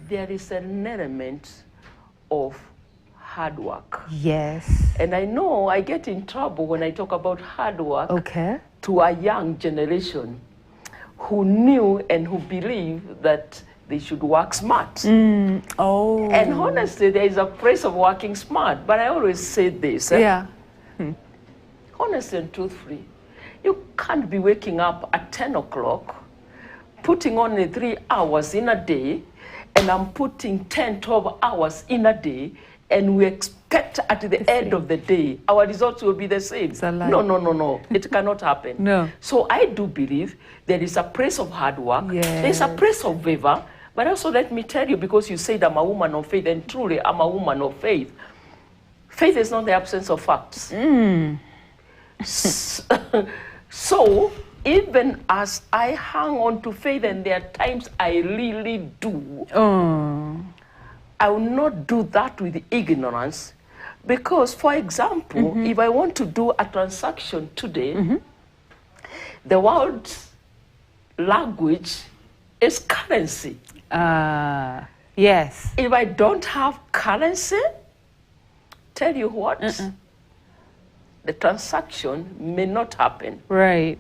there is an element of hard work. Yes. And I know I get in trouble when I talk about hard work to a young generation who knew and who believed that they should work smart. Oh. And honestly, there is a praise of working smart, but I always say this. Honestly and truthfully, you can't be waking up at 10 o'clock, putting only 3 hours in a day, and I'm putting 10, 12 hours in a day, and we expect at the end of the day, our results will be the same. No. It cannot happen. No. So I do believe there is a praise of hard work. Yes. There is a praise of favor. But also let me tell you, because you said I'm a woman of faith, and truly I'm a woman of faith. Faith is not the absence of facts. So even as I hang on to faith, and there are times I really do, I will not do that with ignorance. Because, for example, if I want to do a transaction today, the world's language is currency. Yes. If I don't have currency, tell you what, the transaction may not happen. Right.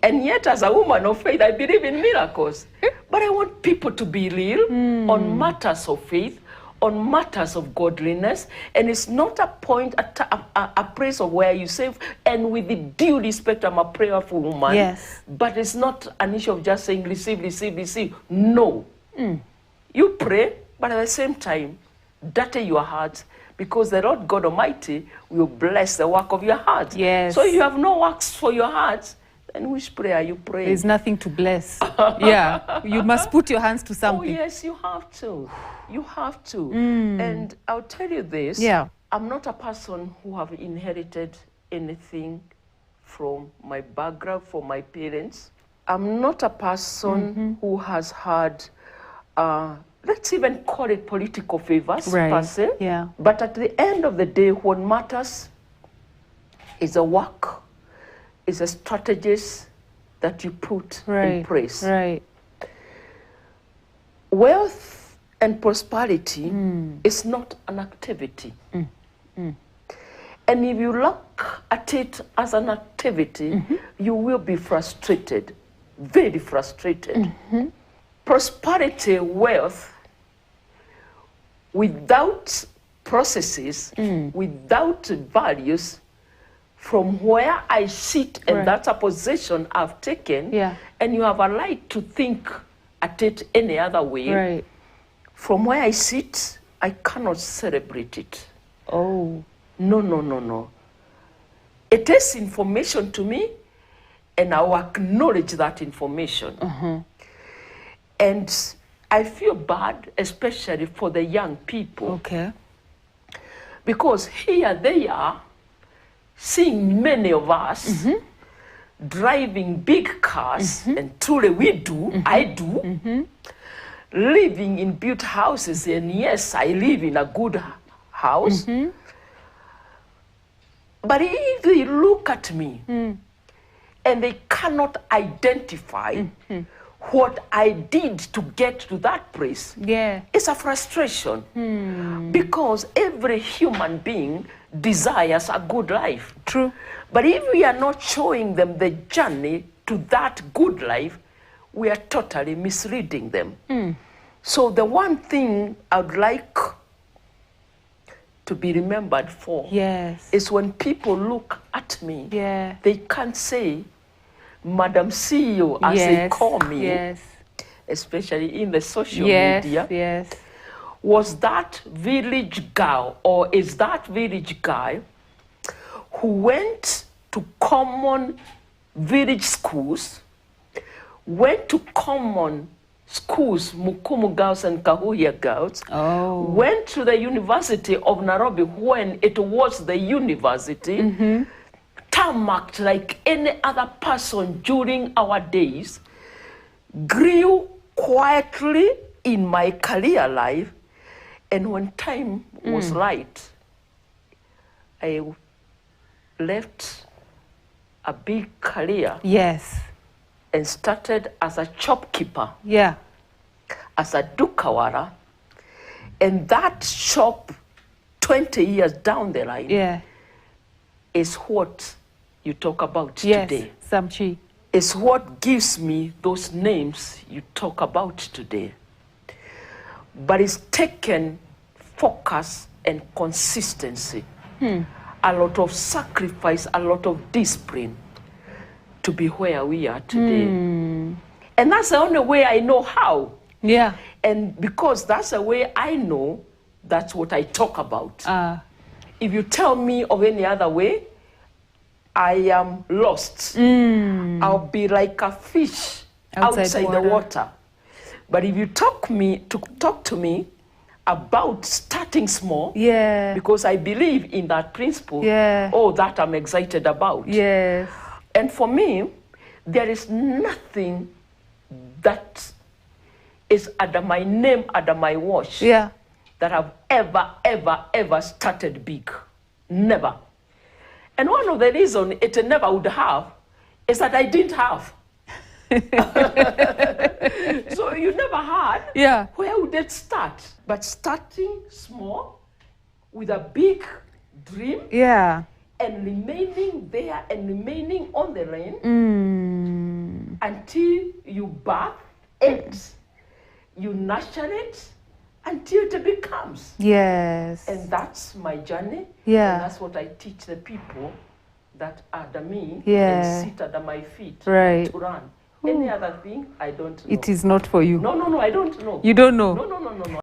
And yet, as a woman of faith, I believe in miracles. But I want people to be real on matters of faith, on matters of godliness. And it's not a point, a praise of where you say, and with the due respect, I'm a prayerful woman. Yes. But it's not an issue of just saying, receive, receive, receive. No. You pray, but at the same time, dirty your heart, because the Lord God Almighty will bless the work of your heart. Yes. So if you have no works for your heart, then which prayer are you praying? There's nothing to bless. Yeah. You must put your hands to something. Oh, yes, you have to. You have to. And I'll tell you this. Yeah. I'm not a person who have inherited anything from my background, from my parents. I'm not a person who has had, let's even call it political favors, per se. Yeah. But at the end of the day, what matters is a work, is a strategies that you put in place. Right. Wealth and prosperity is not an activity. And if you look at it as an activity, you will be frustrated, very frustrated. Prosperity, wealth, without processes, without values, from where I sit, and that's a position I've taken, and you have a right to think at it any other way. From where I sit, I cannot celebrate it. Oh. No. It is information to me, and I will acknowledge that information. And I feel bad, especially for the young people. Because here they are, seeing many of us driving big cars, and truly we do, I do, living in built houses, and yes, I live in a good house. But if they look at me and they cannot identify what I did to get to that place, it's a frustration. Because every human being desires a good life. True. But if we are not showing them the journey to that good life, we are totally misleading them. So the one thing I'd like to be remembered for is when people look at me, they can't say, Madam CEO, as they call me, especially in the social media, was that village girl, or is that village guy who went to common village schools, went to common schools, Mukumu girls and Kahuya girls, went to the University of Nairobi when it was the university, tarmacked like any other person during our days, grew quietly in my career life, and when time was right, I left a big career and started as a shopkeeper, as a dukawara, And that shop 20 years down the line Yeah. is what you talk about Yes. today. Samchi. Is what gives me those names you talk about today. But it's taken focus and consistency, a lot of sacrifice, a lot of discipline to be where we are today. And that's the only way I know how. Yeah. And because that's the way I know, that's what I talk about. If you tell me of any other way, I am lost. I'll be like a fish outside the water. But if you talk to me about starting small, Yeah. because I believe in that principle, that I'm excited about. Yes. And for me, there is nothing that is under my name, under my watch, Yeah. that I've ever started big. Never. And one of the reasons it never would have is that I didn't have. So you never had. Yeah. Where would it start? But starting small with a big dream. Yeah. And remaining there and remaining on the lane until you birth it, you nurture it until it becomes. Yes. And that's my journey. Yeah. And that's what I teach the people that are under me Yeah. and sit under my feet Right. to run. Any other thing, I don't know. It is not for you. No, I don't know. You don't know? No.